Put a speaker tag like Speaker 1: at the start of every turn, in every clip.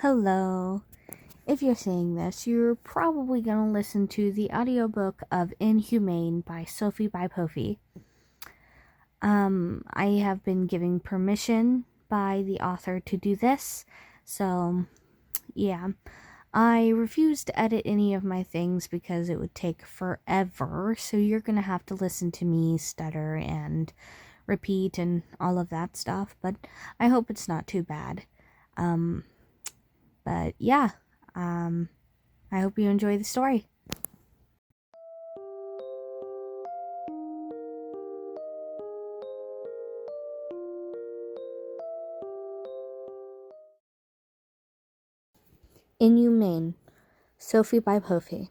Speaker 1: Hello. If you're seeing this, you're probably going to listen to the audiobook of Inhumane by Sophiebybophie. I have been given permission by the author to do this, so yeah. I refuse to edit any of my things because it would take forever, so you're going to have to listen to me stutter and repeat and all of that stuff, but I hope it's not too bad. But yeah, I hope you enjoy the story. Inhumane, Sophiebybophie.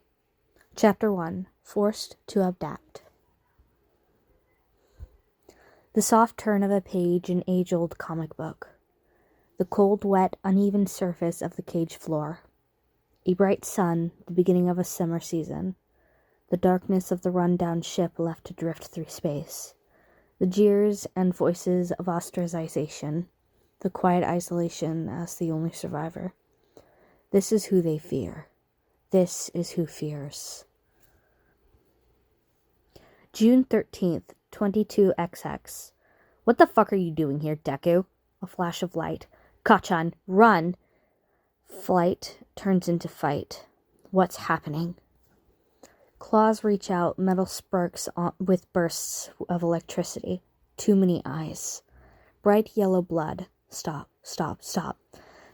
Speaker 1: Chapter 1, Forced to Adapt. The soft turn of a page in age-old comic book. The cold, wet, uneven surface of the cage floor. A bright sun, the beginning of a summer season. The darkness of the run-down ship left to drift through space. The jeers and voices of ostracization. The quiet isolation as the only survivor. This is who they fear. This is who fears. June 13th, 22XX. What the fuck are you doing here, Deku? A flash of light. Kachan, run! Flight turns into fight. What's happening? Claws reach out, metal sparks with bursts of electricity. Too many eyes. Bright yellow blood. Stop, stop, stop.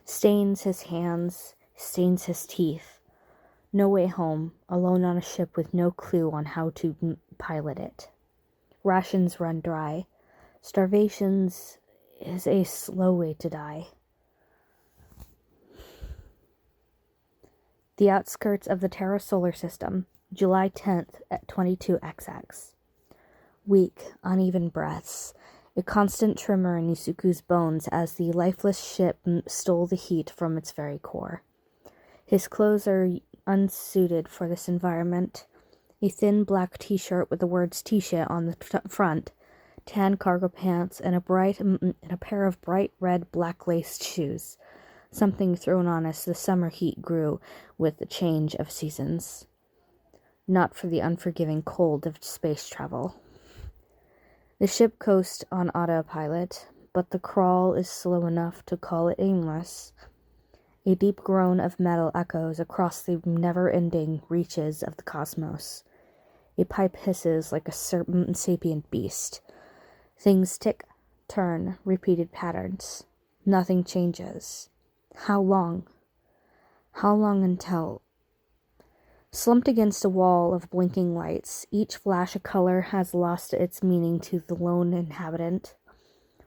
Speaker 1: Stains his hands, stains his teeth. No way home, alone on a ship with no clue on how to pilot it. Rations run dry. Starvation is a slow way to die. The outskirts of the Terra solar system, July 10th at 22XX. Weak, uneven breaths. A constant tremor in Izuku's bones as the lifeless ship stole the heat from its very core. His clothes are unsuited for this environment. A thin black t-shirt with the words T-shirt on the front, tan cargo pants, and a pair of bright red black laced shoes. Something thrown on as the summer heat grew with the change of seasons. Not for the unforgiving cold of space travel. The ship coasts on autopilot, but the crawl is slow enough to call it aimless. A deep groan of metal echoes across the never-ending reaches of the cosmos. A pipe hisses like a sapient beast. Things tick, turn, repeated patterns. Nothing changes. How long? How long until... Slumped against a wall of blinking lights, each flash of color has lost its meaning to the lone inhabitant.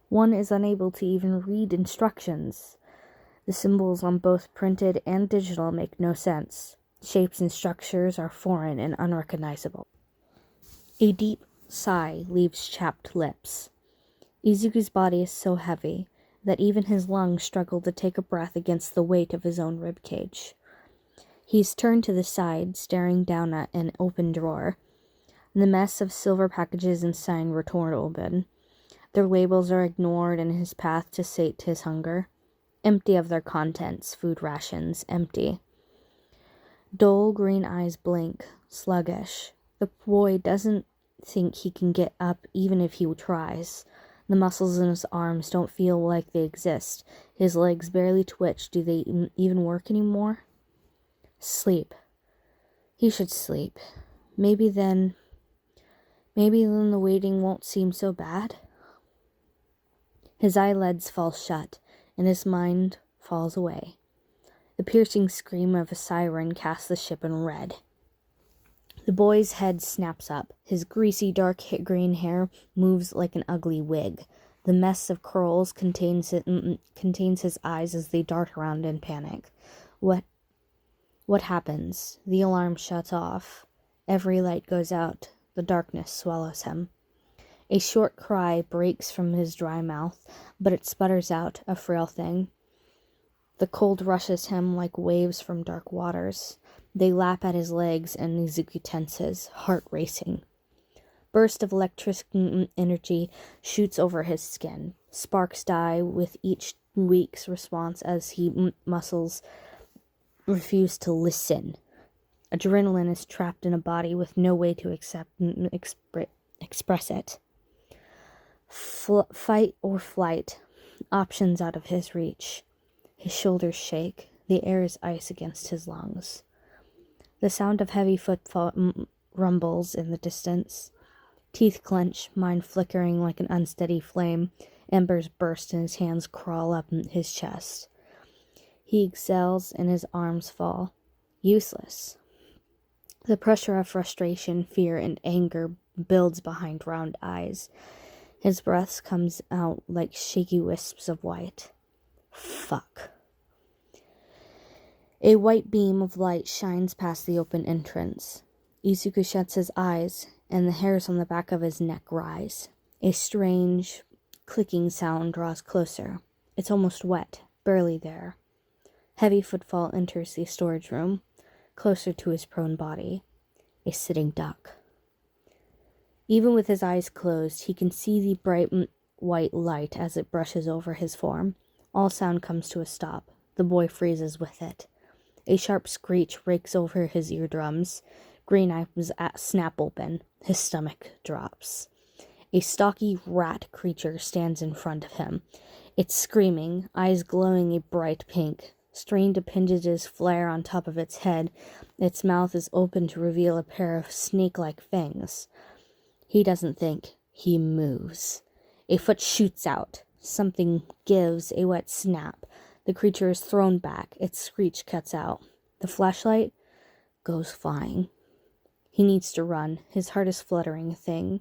Speaker 1: One is unable to even read instructions. The symbols on both printed and digital make no sense. Shapes and structures are foreign and unrecognizable. A deep sigh leaves chapped lips. Izuku's body is so heavy that even his lungs struggle to take a breath against the weight of his own ribcage. He's turned to the side, staring down at an open drawer. The mess of silver packages and sign were torn open. Their labels are ignored in his path to sate his hunger. Empty of their contents, food rations, empty. Dull green eyes blink, sluggish. The boy doesn't think he can get up even if he tries. The muscles in his arms don't feel like they exist. His legs barely twitch. Do they even work anymore? Sleep. He should sleep. Maybe then the waiting won't seem so bad. His eyelids fall shut, and his mind falls away. The piercing scream of a siren casts the ship in red. The boy's head snaps up. His greasy, dark green hair moves like an ugly wig. The mess of curls contains his eyes as they dart around in panic. What happens? The alarm shuts off. Every light goes out. The darkness swallows him. A short cry breaks from his dry mouth, but it sputters out, a frail thing. The cold rushes him like waves from dark waters. They lap at his legs, and Izuku tenses, heart racing. Burst of electric energy shoots over his skin. Sparks die with each weak response as he muscles refuse to listen. Adrenaline is trapped in a body with no way to express it. Fight or flight, options out of his reach. His shoulders shake. The air is ice against his lungs. The sound of heavy footfall rumbles in the distance. Teeth clench, mind flickering like an unsteady flame. Embers burst and his hands crawl up his chest. He exhales and his arms fall. Useless. The pressure of frustration, fear, and anger builds behind round eyes. His breath comes out like shaky wisps of white. Fuck. A white beam of light shines past the open entrance. Izuku shuts his eyes, and the hairs on the back of his neck rise. A strange, clicking sound draws closer. It's almost wet, barely there. Heavy footfall enters the storage room, closer to his prone body. A sitting duck. Even with his eyes closed, he can see the bright white light as it brushes over his form. All sound comes to a stop. The boy freezes with it. A sharp screech rakes over his eardrums. Green eyes snap open. His stomach drops. A stocky rat creature stands in front of him. It's screaming, eyes glowing a bright pink. Strained appendages flare on top of its head. Its mouth is open to reveal a pair of snake-like fangs. He doesn't think. He moves. A foot shoots out. Something gives a wet snap. The creature is thrown back. Its screech cuts out. The flashlight goes flying. He needs to run. His heart is fluttering a thing.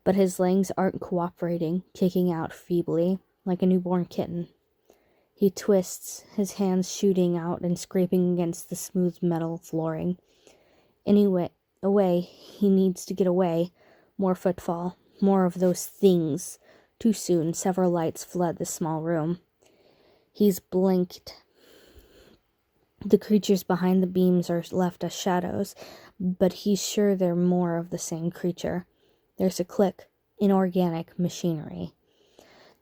Speaker 1: But his legs aren't cooperating, kicking out feebly, like a newborn kitten. He twists, his hands shooting out and scraping against the smooth metal flooring. Away. He needs to get away. More footfall. More of those things. Too soon, several lights flood the small room. He's blinked. The creatures behind the beams are left as shadows, but he's sure they're more of the same creature. There's a click. Inorganic machinery.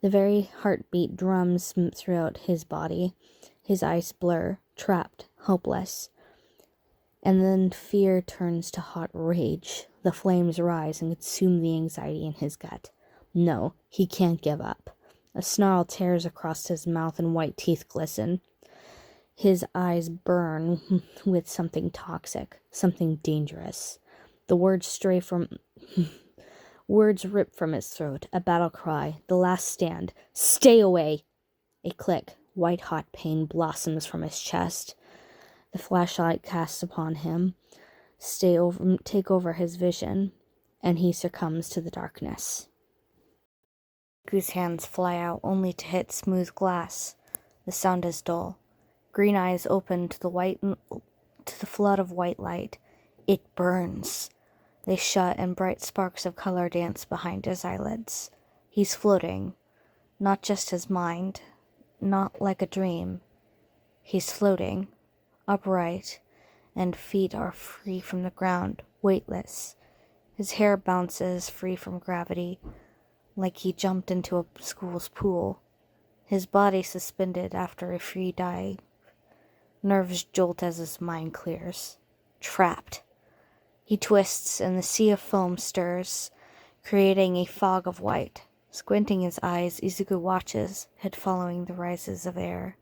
Speaker 1: The very heartbeat drums throughout his body. His eyes blur, trapped, hopeless. And then fear turns to hot rage. The flames rise and consume the anxiety in his gut. No, he can't give up. A snarl tears across his mouth and white teeth glisten. His eyes burn with something toxic, something dangerous. The words Words rip from his throat, a battle cry, the last stand. Stay away! A click, white-hot pain blossoms from his chest. The flashlight casts upon him, take over his vision, and he succumbs to the darkness. Iku's hands fly out only to hit smooth glass. The sound is dull. Green eyes open to the flood of white light. It burns. They shut and bright sparks of color dance behind his eyelids. He's floating. Not just his mind. Not like a dream. He's floating. Upright. And feet are free from the ground. Weightless. His hair bounces free from gravity. Like he jumped into a school's pool. His body suspended after a free dive. Nerves jolt as his mind clears. Trapped. He twists, and the sea of foam stirs, creating a fog of white. Squinting his eyes, Izuku watches, head following the rises of air.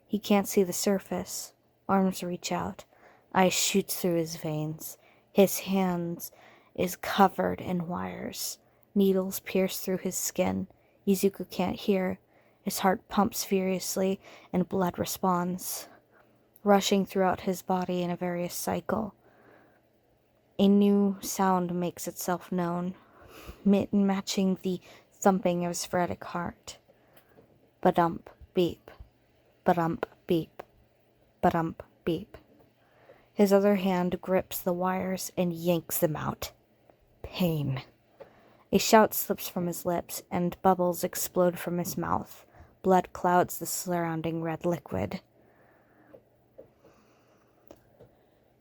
Speaker 1: He can't see the surface. Arms reach out. Ice shoots through his veins. His hands is covered in wires. Needles pierce through his skin. Izuku can't hear. His heart pumps furiously, and blood responds, rushing throughout his body in a various cycle. A new sound makes itself known, matching the thumping of his frenetic heart. Ba-dump, beep. Ba-dump, beep. Ba-dump, beep. His other hand grips the wires and yanks them out. Pain. A shout slips from his lips, and bubbles explode from his mouth. Blood clouds the surrounding red liquid.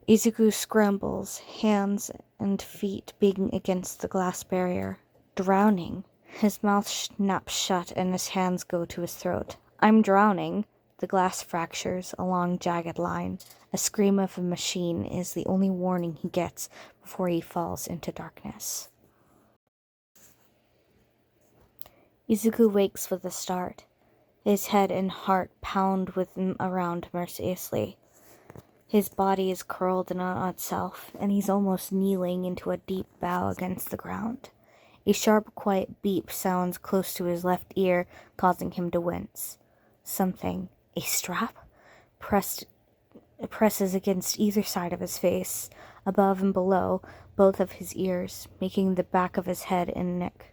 Speaker 1: Izuku scrambles, hands and feet beating against the glass barrier. Drowning. His mouth snaps shut and his hands go to his throat. I'm drowning. The glass fractures a long, jagged line. A scream of a machine is the only warning he gets before he falls into darkness. Izuku wakes with a start. His head and heart pound around mercilessly. His body is curled in on itself, and he's almost kneeling into a deep bow against the ground. A sharp, quiet beep sounds close to his left ear, causing him to wince. Something, a strap, presses against either side of his face, above and below both of his ears, making the back of his head and neck.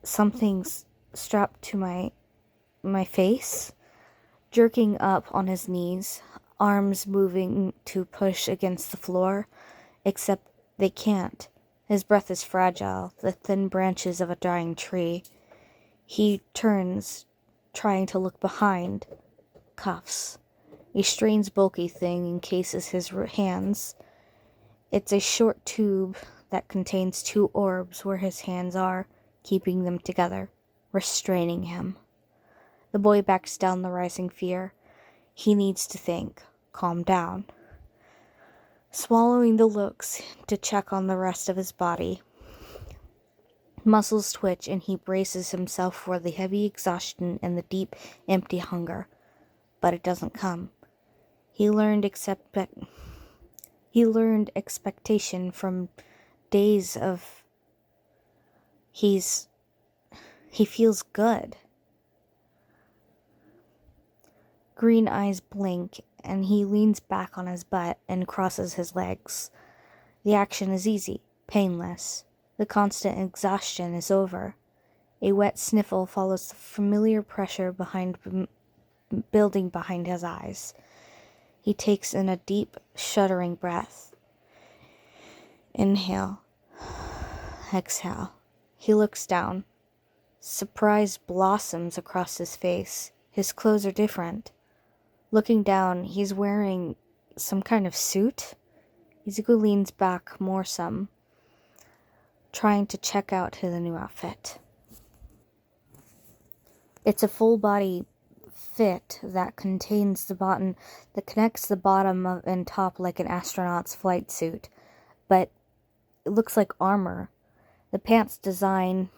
Speaker 1: Something's strapped to my face. Jerking up on his knees, arms moving to push against the floor, except they can't. His breath is fragile, the thin branches of a dying tree. He turns, trying to look behind. Cuffs. A strange bulky thing encases his hands. It's a short tube that contains 2 orbs where his hands are, keeping them together, restraining him. The boy backs down the rising fear. He needs to think. Calm down. Swallowing the looks to check on the rest of his body. Muscles twitch and he braces himself for the heavy exhaustion and the deep, empty hunger. But it doesn't come. He learned expectation from days of he feels good. Green eyes blink, and he leans back on his butt and crosses his legs. The action is easy, painless. The constant exhaustion is over. A wet sniffle follows the familiar pressure building behind his eyes. He takes in a deep, shuddering breath. Inhale. Exhale. He looks down. Surprise blossoms across his face. His clothes are different. Looking down, he's wearing some kind of suit. Izuku leans back more some, trying to check out the new outfit. It's a full-body fit that contains that connects the bottom and top like an astronaut's flight suit, but it looks like armor. The pants design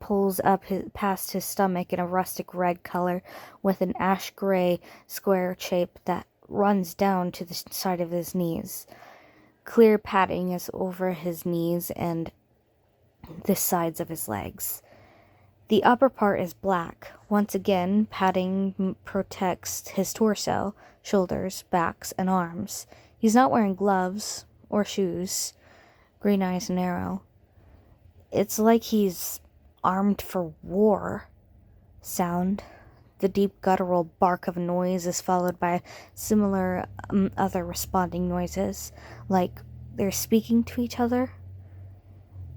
Speaker 1: pulls up past his stomach in a rustic red color with an ash gray square shape that runs down to the side of his knees. Clear padding is over his knees and the sides of his legs. The upper part is black. Once again, padding protects his torso, shoulders, backs, and arms. He's not wearing gloves or shoes. Green eyes narrow. It's like he's armed for war. Sound. The deep guttural bark of a noise is followed by similar other responding noises, like they're speaking to each other.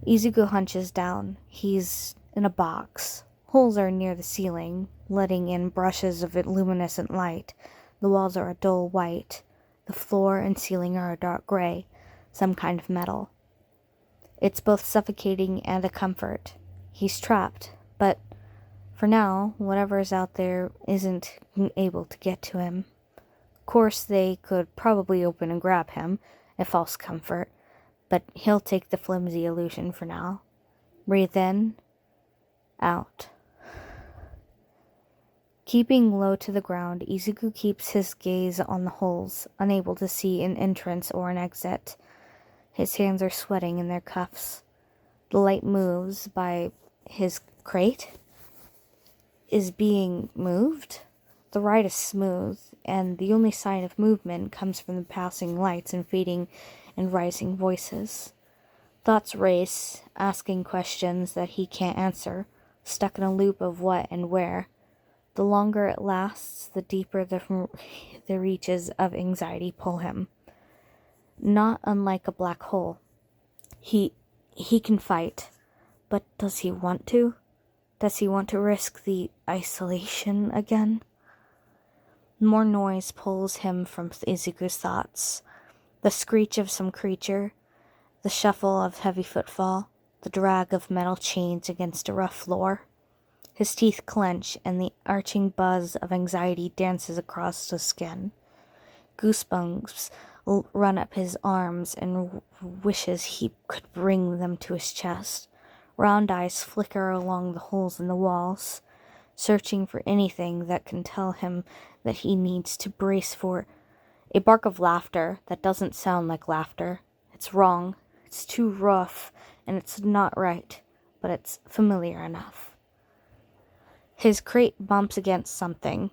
Speaker 1: Izuku hunches down. He's in a box. Holes are near the ceiling, letting in brushes of luminescent light. The walls are a dull white. The floor and ceiling are a dark gray, some kind of metal. It's both suffocating and a comfort. He's trapped, but for now, whatever is out there isn't able to get to him. Of course, they could probably open and grab him, a false comfort, but he'll take the flimsy illusion for now. Breathe in, out. Keeping low to the ground, Izuku keeps his gaze on the holes, unable to see an entrance or an exit. His hands are sweating in their cuffs. The light moves by his crate. Is being moved. The ride is smooth, and the only sign of movement comes from the passing lights and fading and rising voices. Thoughts race, asking questions that he can't answer, stuck in a loop of what and where. The longer it lasts, the deeper the reaches of anxiety pull him. Not unlike a black hole. He can fight, but does he want to? Does he want to risk the isolation again? More noise pulls him from Izuku's thoughts. The screech of some creature, the shuffle of heavy footfall. the drag of metal chains against a rough floor. His teeth clench, and the arching buzz of anxiety dances across his skin. Goosebumps run up his arms and wishes he could bring them to his chest. Round eyes flicker along the holes in the walls, searching for anything that can tell him that he needs to brace for a bark of laughter that doesn't sound like laughter. It's wrong, it's too rough, and it's not right, but it's familiar enough. His crate bumps against something.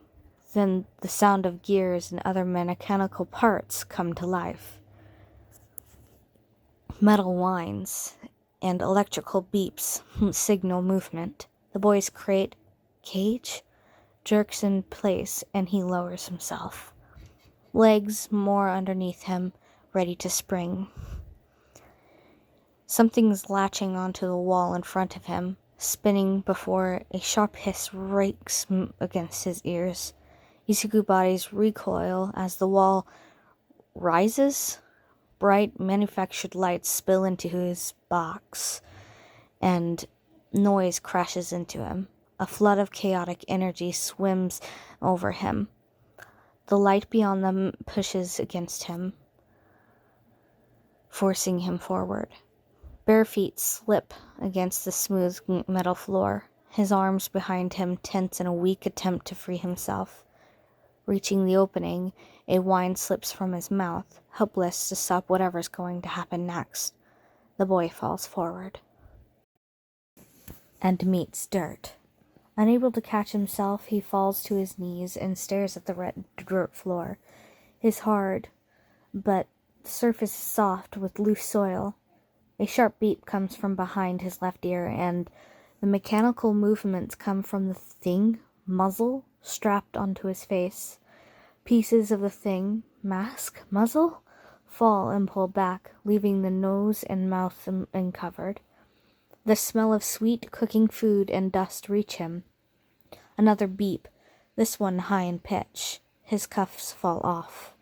Speaker 1: Then the sound of gears and other mechanical parts come to life. Metal whines and electrical beeps signal movement. The boy's cage jerks in place, and he lowers himself. Legs more underneath him, ready to spring. Something's latching onto the wall in front of him, spinning before a sharp hiss rakes against his ears. Izuku bodies recoil as the wall rises. Bright manufactured lights spill into his box, and noise crashes into him. A flood of chaotic energy swims over him. The light beyond them pushes against him, forcing him forward. Bare feet slip against the smooth metal floor, his arms behind him tense in a weak attempt to free himself. Reaching the opening, a whine slips from his mouth, helpless to stop whatever's going to happen next. The boy falls forward and meets dirt. Unable to catch himself, he falls to his knees and stares at the red dirt floor. His hard, but the surface is soft with loose soil. A sharp beep comes from behind his left ear, and the mechanical movements come from the thing, muzzle, strapped onto his face. Pieces of the thing, muzzle, fall and pull back, leaving the nose and mouth uncovered. The smell of sweet cooking food and dust reach him. Another beep, this one high in pitch. His cuffs fall off.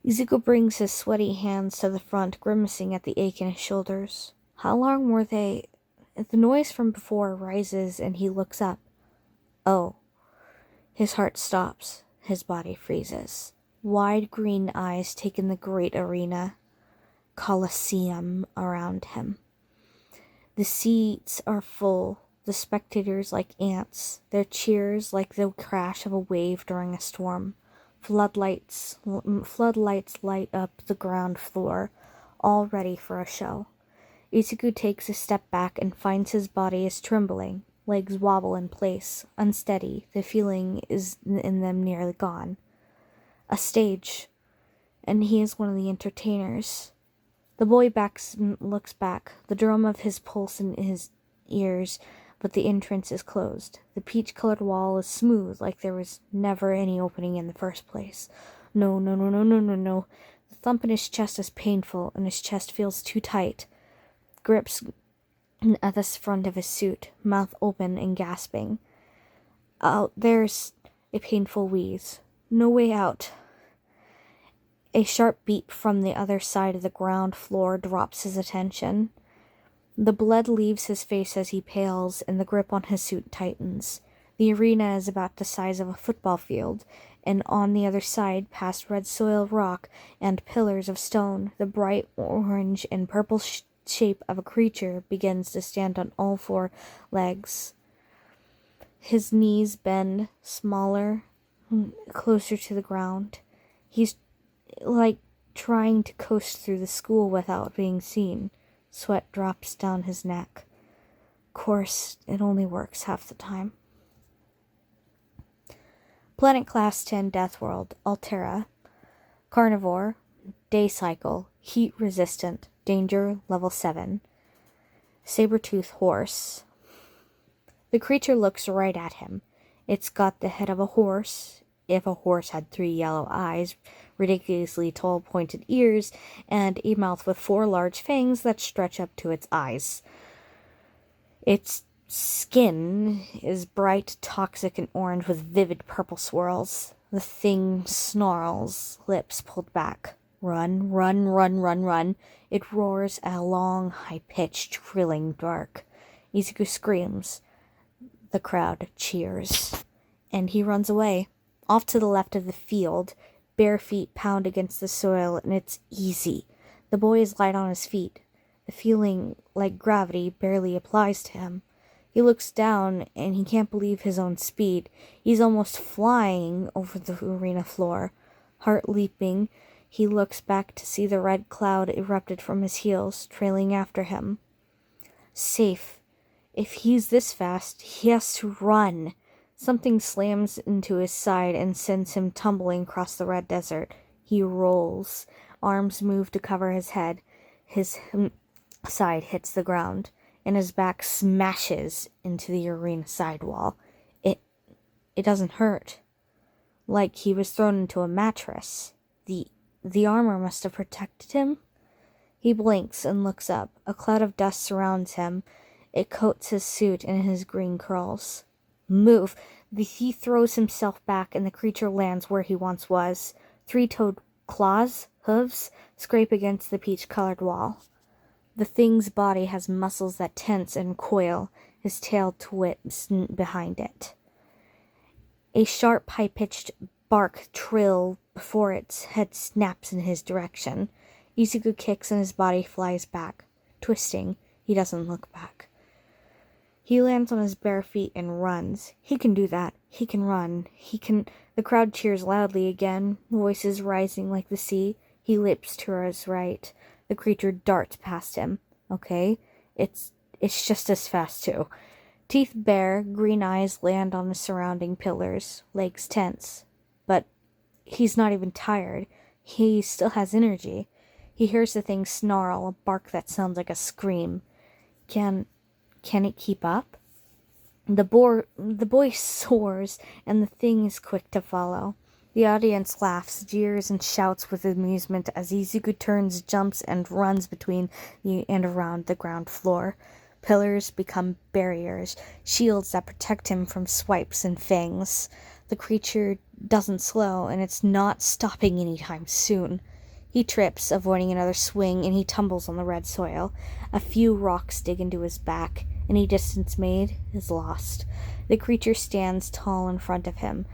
Speaker 1: Izuku brings his sweaty hands to the front, grimacing at the ache in his shoulders. How long were they? The noise from before rises, and he looks up. Oh. His heart stops. His body freezes. Wide green eyes take in the great arena, Colosseum around him. The seats are full, the spectators like ants, their cheers like the crash of a wave during a storm. Floodlights light up the ground floor, all ready for a show. Izuku takes a step back and finds his body is trembling. Legs wobble in place, unsteady. The feeling is in them nearly gone. A stage, and he is one of the entertainers. The boy looks back, the drum of his pulse in his ears, but the entrance is closed. The peach-colored wall is smooth, like there was never any opening in the first place. No. The thump in his chest is painful, and his chest feels too tight. Grips at the front of his suit, mouth open and gasping. There's a painful wheeze. No way out. A sharp beep from the other side of the ground floor drops his attention. The blood leaves his face as he pales, and the grip on his suit tightens. The arena is about the size of a football field, and on the other side, past red soil rock and pillars of stone, the bright orange and purple shape of a creature begins to stand on all four legs. His knees bend, smaller, closer to the ground. He's like trying to coast through the school without being seen. Sweat drops down his neck. Of course, it only works half the time. Planet Class 10 Death World, Altera. Carnivore, Day Cycle, Heat Resistant, Danger Level 7. Saber-tooth Horse. The creature looks right at him. It's got the head of a horse, if a horse had 3 yellow eyes, ridiculously tall pointed ears, and a mouth with 4 large fangs that stretch up to its eyes. Its skin is bright, toxic, and orange with vivid purple swirls. The thing snarls, lips pulled back, Run, run, run, run, run. It roars a long, high-pitched, thrilling bark. Izuku screams. The crowd cheers. And he runs away. Off to the left of the field, bare feet pound against the soil, and it's easy. The boy is light on his feet. The feeling like gravity barely applies to him. He looks down, and he can't believe his own speed. He's almost flying over the arena floor. Heart leaping, he looks back to see the red cloud erupted from his heels, trailing after him. Safe. If he's this fast, he has to run. Something slams into his side and sends him tumbling across the red desert. He rolls. Arms move to cover his head. His side hits the ground, and his back smashes into the arena sidewall. It doesn't hurt. Like he was thrown into a mattress. The armor must have protected him. He blinks and looks up. A cloud of dust surrounds him. It coats his suit and his green curls. Move! He throws himself back, and the creature lands where he once was. Three-toed claws, hooves, scrape against the peach-colored wall. The thing's body has muscles that tense and coil. His tail twists behind it. A sharp, high-pitched bark trill before its head snaps in his direction. Izuku kicks and his body flies back. Twisting, he doesn't look back. He lands on his bare feet and runs. He can do that. He can run. The crowd cheers loudly again, voices rising like the sea. He leaps to his right. The creature darts past him. Okay, it's just as fast too. Teeth bare, green eyes land on the surrounding pillars, legs tense. But he's not even tired. He still has energy. He hears the thing snarl, a bark that sounds like a scream. Can it keep up? The boy soars, and the thing is quick to follow. The audience laughs, jeers, and shouts with amusement as Izuku turns, jumps, and runs between and around the ground floor. Pillars become barriers, shields that protect him from swipes and fangs. The creature doesn't slow, and it's not stopping anytime soon. He trips, avoiding another swing, and he tumbles on the red soil. A few rocks dig into his back. Any distance made is lost. The creature stands tall in front of him.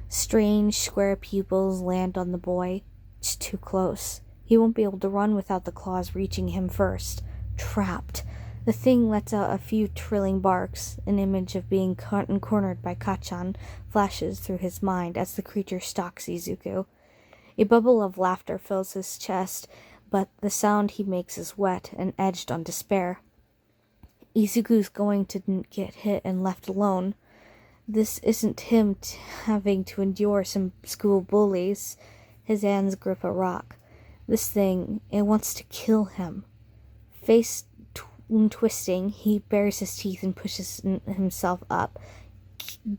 Speaker 1: Strange, square pupils land on the boy. It's too close. He won't be able to run without the claws reaching him first. Trapped. The thing lets out a few trilling barks. An image of being caught and cornered by Kachan flashes through his mind as the creature stalks Izuku. A bubble of laughter fills his chest, but the sound he makes is wet and edged on despair. Izuku's going to get hit and left alone. This isn't him having to endure some school bullies. His hands grip a rock. This thing, it wants to kill him. Face twisting, he bares his teeth and pushes himself up.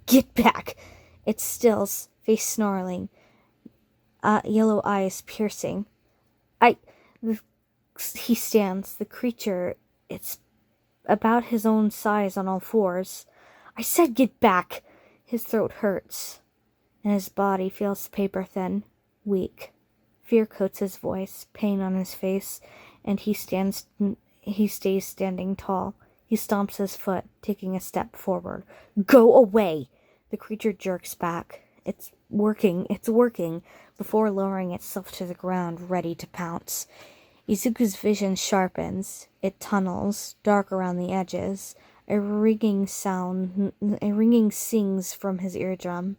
Speaker 1: Get back! It stills, face snarling. Yellow eyes piercing. He stands. The creature, it's about his own size on all fours. I said get back! His throat hurts, and his body feels paper thin, weak. Fear coats his voice, pain on his face, and he stays standing tall. He stomps his foot, taking a step forward. Go away! The creature jerks back. It's working, before lowering itself to the ground, ready to pounce. Izuku's vision sharpens. It tunnels, dark around the edges. A ringing sings from his eardrum.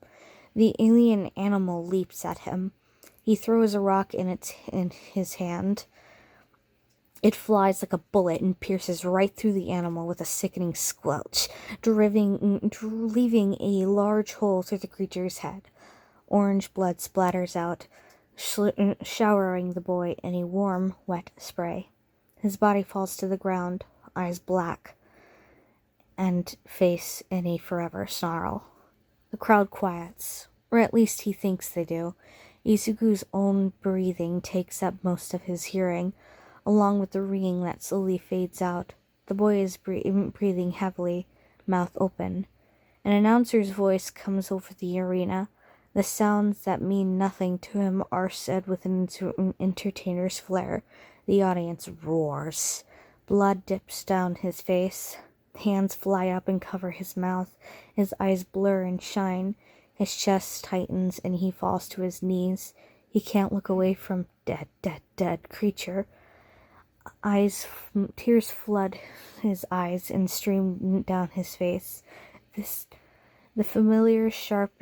Speaker 1: The alien animal leaps at him. He throws a rock in his hand. It flies like a bullet and pierces right through the animal with a sickening squelch, leaving a large hole through the creature's head. Orange blood splatters out, showering the boy in a warm, wet spray. His body falls to the ground, eyes black, and face in a forever snarl. The crowd quiets, or at least he thinks they do. Izuku's own breathing takes up most of his hearing, along with the ringing that slowly fades out. The boy is breathing heavily, mouth open. An announcer's voice comes over the arena. The sounds that mean nothing to him are said with an entertainer's flair. The audience roars. Blood dips down his face. Hands fly up and cover his mouth. His eyes blur and shine. His chest tightens and he falls to his knees. He can't look away from dead creature. Tears flood his eyes and stream down his face. The familiar sharp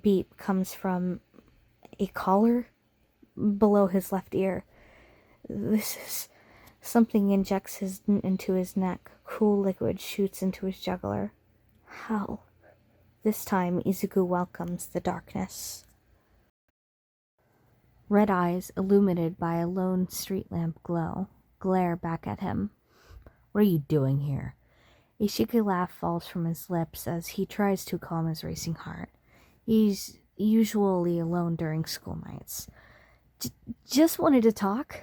Speaker 1: beep comes from a collar below his left ear. This is something injects into his neck. Cool liquid shoots into his jugular. Hell. This time Izuku welcomes the darkness. Red eyes, illuminated by a lone street lamp glow, glare back at him. What are you doing here? A shaky laugh falls from his lips as he tries to calm his racing heart. He's usually alone during school nights. Just wanted to talk.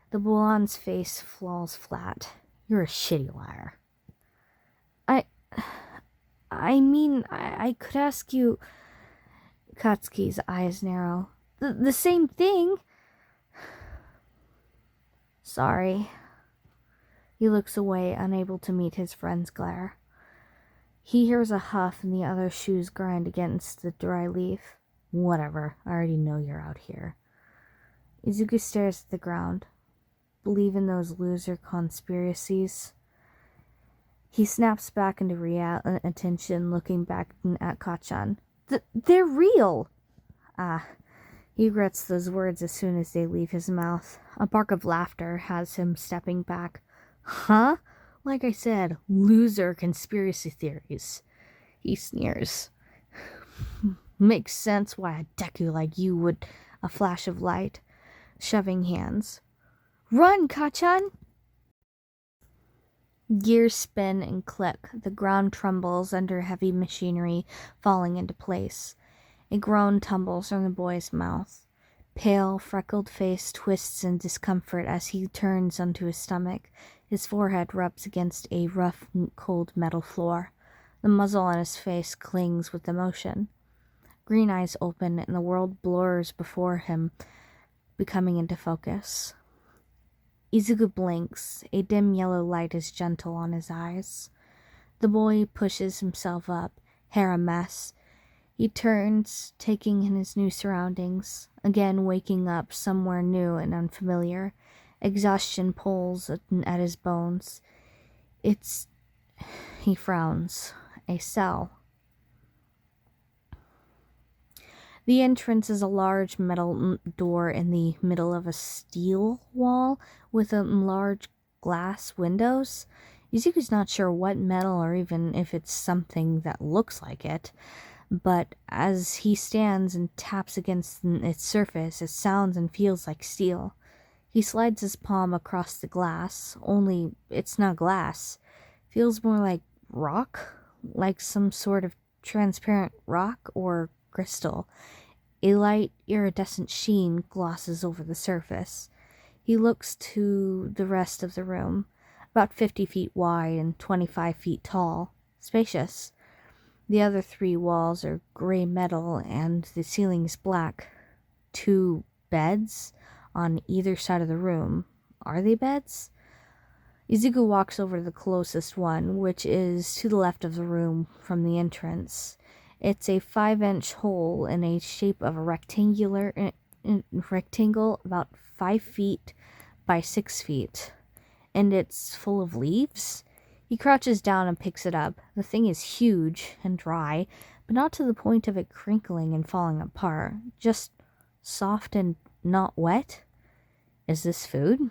Speaker 1: The blonde's face falls flat. You're a shitty liar. I could ask you... Katsuki's eyes narrow. The same thing. Sorry. He looks away, unable to meet his friend's glare. He hears a huff and the other shoes grind against the dry leaf. Whatever, I already know you're out here. Izuku stares at the ground. Believe in those loser conspiracies? He snaps back into attention, looking back at Kachan. They're real! He regrets those words as soon as they leave his mouth. A bark of laughter has him stepping back. Huh? Like I said, loser conspiracy theories. He sneers. Makes sense why a Deku like you would... A flash of light. Shoving hands. Run, Kachan! Gears spin and click. The ground trembles under heavy machinery falling into place. A groan tumbles from the boy's mouth. Pale, freckled face twists in discomfort as he turns onto his stomach. His forehead rubs against a rough, cold metal floor. The muzzle on his face clings with emotion. Green eyes open and the world blurs before him, becoming into focus. Izuku blinks. A dim yellow light is gentle on his eyes. The boy pushes himself up, hair a mess. He turns, taking in his new surroundings, again waking up somewhere new and unfamiliar. Exhaustion pulls at his bones. He frowns. A cell. The entrance is a large metal door in the middle of a steel wall with large glass windows. Izuku's not sure what metal or even if it's something that looks like it, but as he stands and taps against its surface, it sounds and feels like steel. He slides his palm across the glass, only it's not glass. Feels more like rock, like some sort of transparent rock or crystal. A light, iridescent sheen glosses over the surface. He looks to the rest of the room, about 50 feet wide and 25 feet tall, spacious. The other 3 walls are gray metal and the ceiling is black. 2 beds on either side of the room. Are they beds? Izuku walks over to the closest one, which is to the left of the room from the entrance. It's a 5-inch hole in a shape of a rectangle about 5 feet by 6 feet, and it's full of leaves. He crouches down and picks it up. The thing is huge and dry, but not to the point of it crinkling and falling apart, just soft and not wet. Is this food?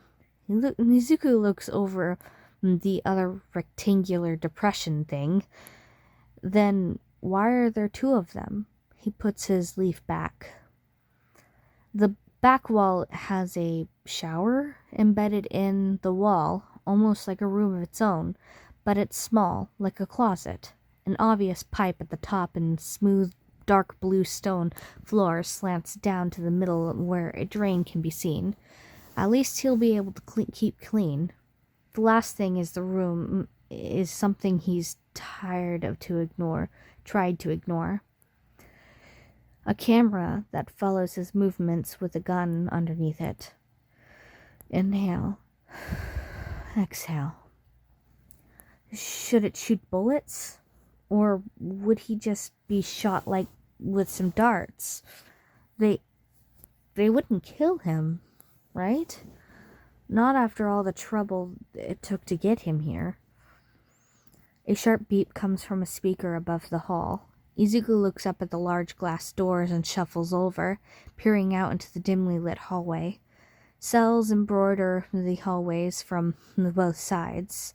Speaker 1: Nizuku looks over the other rectangular depression thing. Then why are there 2 of them? He puts his leaf back. The back wall has a shower embedded in the wall, almost like a room of its own, but it's small, like a closet. An obvious pipe at the top and smooth, dark blue stone floor slants down to the middle where a drain can be seen. At least he'll be able to keep clean. The last thing is the room is something he's tried to ignore. a camera that follows his movements with a gun underneath it. Inhale. Exhale. Should it shoot bullets? Or would he just be shot like with some darts? They wouldn't kill him, right? Not after all the trouble it took to get him here. A sharp beep comes from a speaker above the hall. Izuku looks up at the large glass doors and shuffles over, peering out into the dimly lit hallway. Cells embroider the hallways from both sides.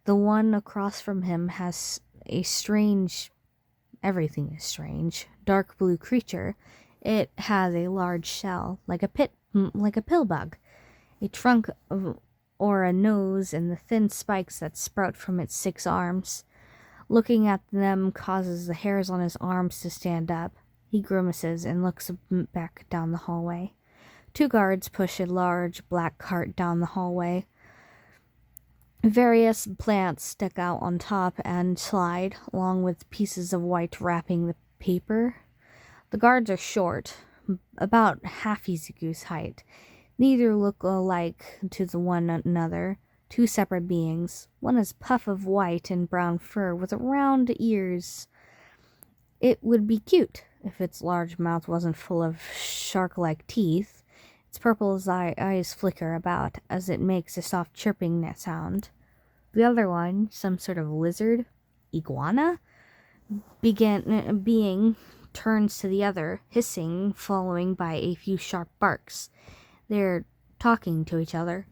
Speaker 1: The one across from him has a strange, everything is strange, dark blue creature. It has a large shell, like a pill bug, a trunk or a nose, and the thin spikes that sprout from its 6 arms. Looking at them causes the hairs on his arms to stand up. He grimaces and looks back down the hallway. 2 guards push a large black cart down the hallway. Various plants stick out on top and slide, along with pieces of white wrapping the paper. The guards are short, about half Izuku's height. Neither look alike to the one another. 2 separate beings. One is puff of white and brown fur with round ears. It would be cute if its large mouth wasn't full of shark-like teeth. Its purple eyes flicker about as it makes a soft chirping sound. The other one, some sort of lizard, iguana, being turns to the other, hissing, following by a few sharp barks. They're talking to each other.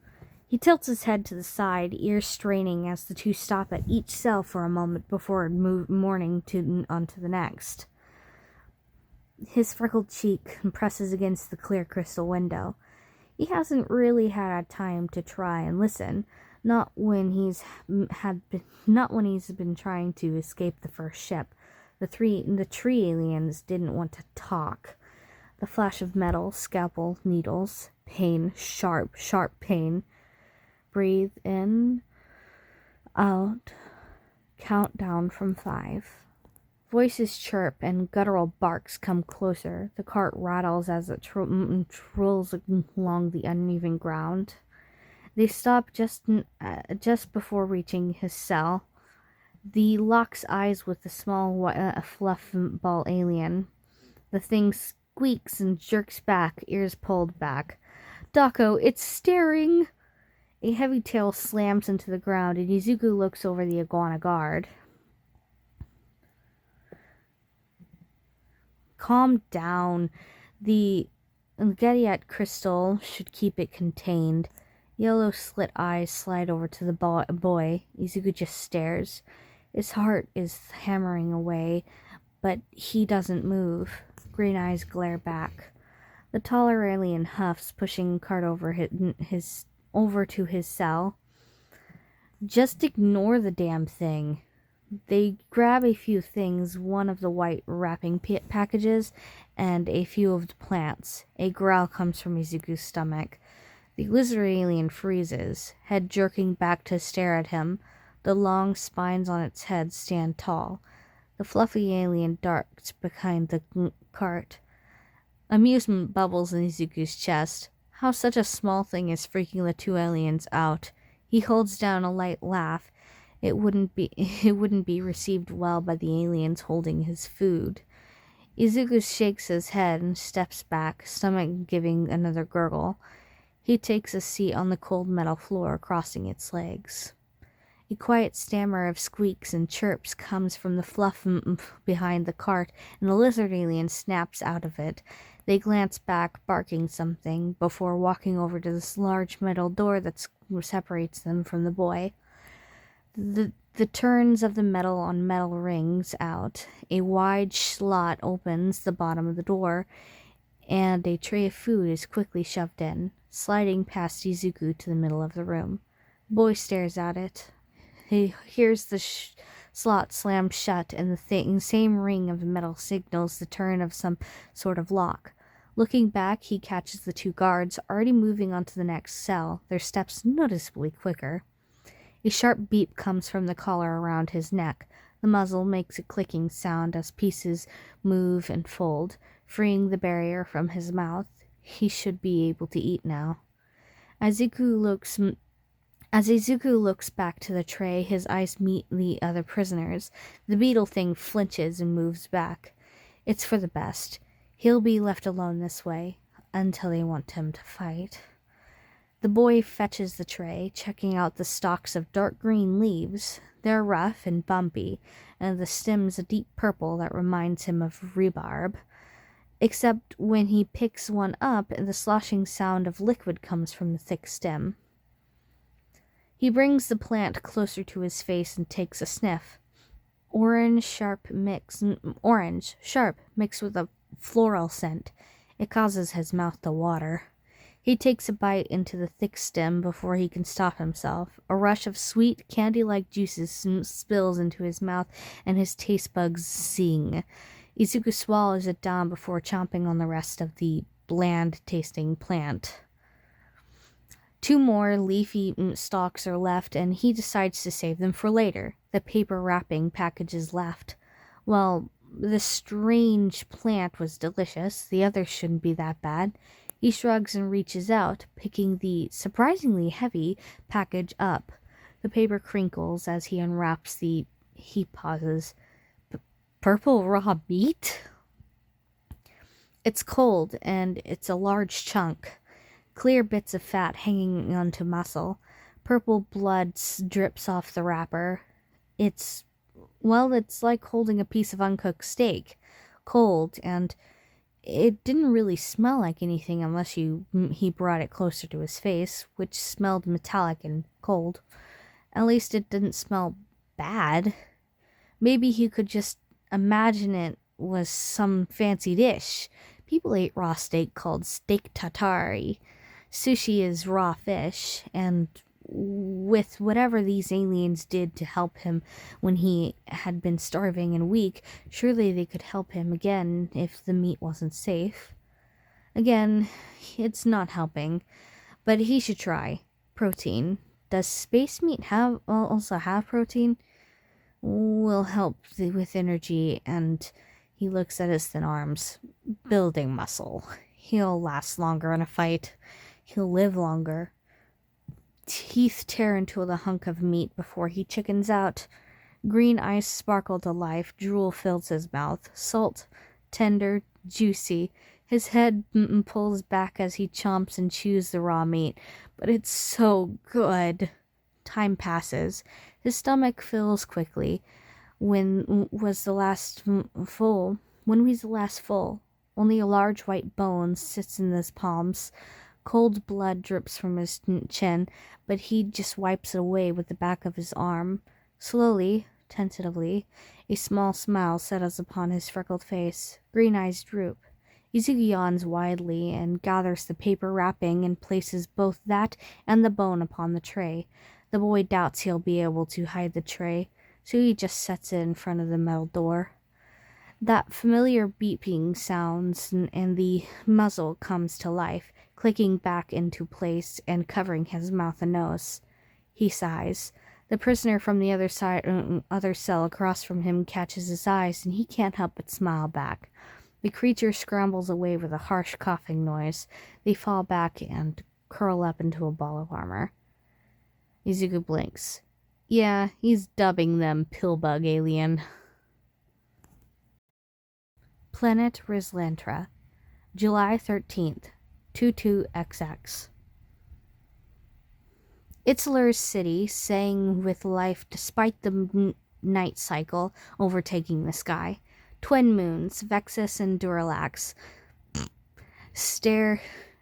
Speaker 1: He tilts his head to the side, ears straining as the 2 stop at each cell for a moment before mourning onto the next. His freckled cheek presses against the clear crystal window. He hasn't really had time to try and listen, not when he's been trying to escape the first ship. The tree aliens didn't want to talk. The flash of metal, scalpel, needles, pain, sharp pain. Breathe in, out, count down from 5. Voices chirp and guttural barks come closer. The cart rattles as it trolls along the uneven ground. They stop just before reaching his cell. The locks eyes with the small fluff ball alien. The thing squeaks and jerks back, ears pulled back. Dako, it's staring! A heavy tail slams into the ground, and Izuku looks over the iguana guard. Calm down. The Gediat crystal should keep it contained. Yellow slit eyes slide over to the boy. Izuku just stares. His heart is hammering away, but he doesn't move. Green eyes glare back. The taller alien huffs, pushing cart over to his cell. Just ignore the damn thing. They grab a few things, one of the white wrapping packages, and a few of the plants. A growl comes from Izuku's stomach. The lizard alien freezes, head jerking back to stare at him. The long spines on its head stand tall. The fluffy alien darts behind the cart. Amusement bubbles in Izuku's chest. How such a small thing is freaking the 2 aliens out. He holds down a light laugh. It wouldn't be received well by the aliens holding his food. Izuku shakes his head and steps back, stomach giving another gurgle. He takes a seat on the cold metal floor, crossing its legs. A quiet stammer of squeaks and chirps comes from the fluff behind the cart, and the lizard alien snaps out of it. They glance back, barking something, before walking over to this large metal door that separates them from the boy. The turns of the metal on metal rings out. A wide slot opens the bottom of the door, and a tray of food is quickly shoved in, sliding past Izuku to the middle of the room. The boy stares at it. He hears the slot slam shut, and the same ring of metal signals the turn of some sort of lock. Looking back, he catches the 2 guards, already moving on to the next cell, their steps noticeably quicker. A sharp beep comes from the collar around his neck. The muzzle makes a clicking sound as pieces move and fold, freeing the barrier from his mouth. He should be able to eat now. As Izuku looks back to the tray, his eyes meet the other prisoners. The beetle thing flinches and moves back. It's for the best. He'll be left alone this way, until they want him to fight. The boy fetches the tray, checking out the stalks of dark green leaves. They're rough and bumpy, and the stem's a deep purple that reminds him of rhubarb. Except when he picks one up, the sloshing sound of liquid comes from the thick stem. He brings the plant closer to his face and takes a sniff. Orange, sharp mixed with a floral scent. It causes his mouth to water. He takes a bite into the thick stem before he can stop himself. A rush of sweet, candy-like juices spills into his mouth, and his taste buds sing. Izuku swallows it down before chomping on the rest of the bland-tasting plant. 2 more leafy stalks are left, and he decides to save them for later. The paper wrapping package is left. Well, the strange plant was delicious. The others shouldn't be that bad. He shrugs and reaches out, picking the surprisingly heavy package up. The paper crinkles as he unwraps he pauses. Purple raw meat? It's cold, and it's a large chunk. Clear bits of fat hanging onto muscle. Purple blood drips off the wrapper. It's like holding a piece of uncooked steak. Cold, and it didn't really smell like anything unless he brought it closer to his face, which smelled metallic and cold. At least it didn't smell bad. Maybe he could just imagine it was some fancy dish. People ate raw steak called steak tartare. Sushi is raw fish, and with whatever these aliens did to help him when he had been starving and weak, surely they could help him again if the meat wasn't safe. Again, it's not helping, but he should try. Protein. Does space meat also have protein? Will help with energy, and he looks at his thin arms. Building muscle. He'll last longer in a fight. He'll live longer. Teeth tear into the hunk of meat before he chickens out. Green eyes sparkle to life. Drool fills his mouth. Salt, tender, juicy. His head pulls back as he chomps and chews the raw meat. But it's so good. Time passes. His stomach fills quickly. When was the last full? Only a large white bone sits in his palms. Cold blood drips from his chin, but he just wipes it away with the back of his arm. Slowly, tentatively, a small smile settles upon his freckled face. Green eyes droop. Izuku yawns widely and gathers the paper wrapping and places both that and the bone upon the tray. The boy doubts he'll be able to hide the tray, so he just sets it in front of the metal door. That familiar beeping sounds, and the muzzle comes to life, clicking back into place and covering his mouth and nose. He sighs. The prisoner from the other cell across from him catches his eyes, and he can't help but smile back. The creature scrambles away with a harsh coughing noise. They fall back and curl up into a ball of armor. Izuku blinks. Yeah, he's dubbing them Pillbug Alien. Planet Rizlantra, July 13th, 22XX. Itzler's city sang with life despite the night cycle overtaking the sky. Twin moons, Vexus and Duralax,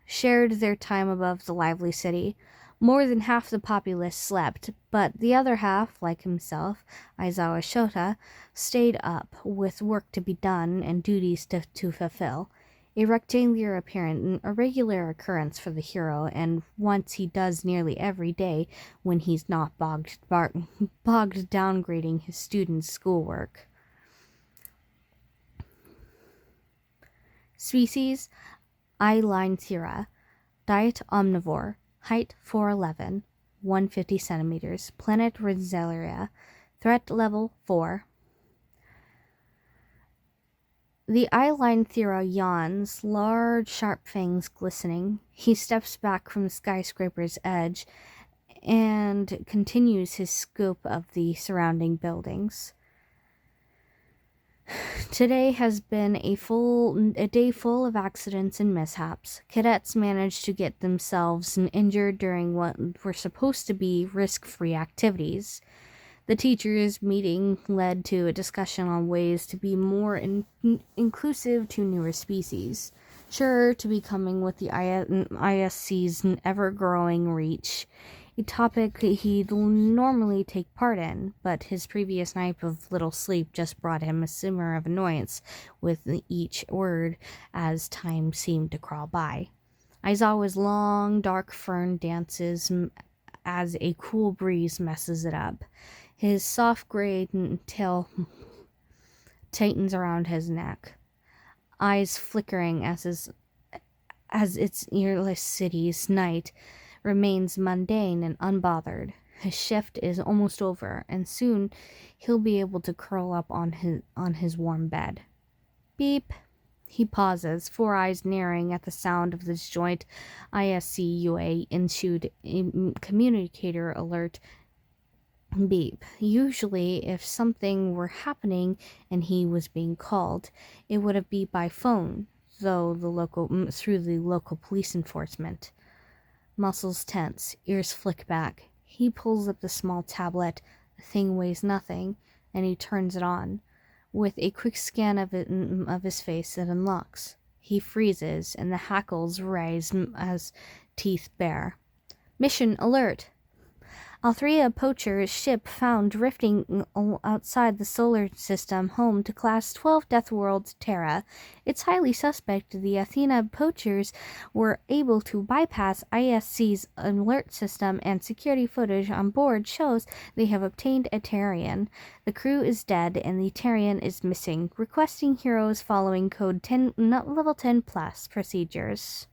Speaker 1: shared their time above the lively city. More than half the populace slept, but the other half, like himself, Aizawa Shota, stayed up with work to be done and duties to fulfill. A regular occurrence for the hero, and once he does nearly every day when he's not bogged down grading his students' schoolwork. Species, Eilanthera. Diet, omnivore. Height, 4'11", 150 centimeters. Planet, Rizzelia. Threat level, 4. The eyeline Thera yawns, large, sharp fangs glistening. He steps back from the skyscraper's edge and continues his scope of the surrounding buildings. Today has been a day full of accidents and mishaps. Cadets managed to get themselves injured during what were supposed to be risk-free activities. The teachers' meeting led to a discussion on ways to be more inclusive to newer species. Sure to be coming with the ISC's ever-growing reach, a topic he'd normally take part in, but his previous night of little sleep just brought him a simmer of annoyance with each word as time seemed to crawl by. Aizawa's long, dark fern dances as a cool breeze messes it up. His soft gray tail tightens around his neck, eyes flickering as its earless city's night remains mundane and unbothered. His shift is almost over, and soon he'll be able to curl up on his warm bed. Beep. He pauses, four eyes narrowing at the sound of the disjoint ISCUA issued communicator alert. Beep. Usually, if something were happening and he was being called, it would have been by phone, through the local police enforcement. Muscles tense, ears flick back. He pulls up the small tablet. The thing weighs nothing, and he turns it on. With a quick scan of his face, it unlocks. He freezes, and the hackles rise as teeth bare. Mission alert! Althea Poacher's ship found drifting outside the solar system home to Class 12 Death World Terra. It's highly suspect the Athena Poachers were able to bypass ISC's alert system, and security footage on board shows they have obtained a Terrian. The crew is dead and the Terrian is missing. Requesting heroes following code 10, level 10 plus procedures.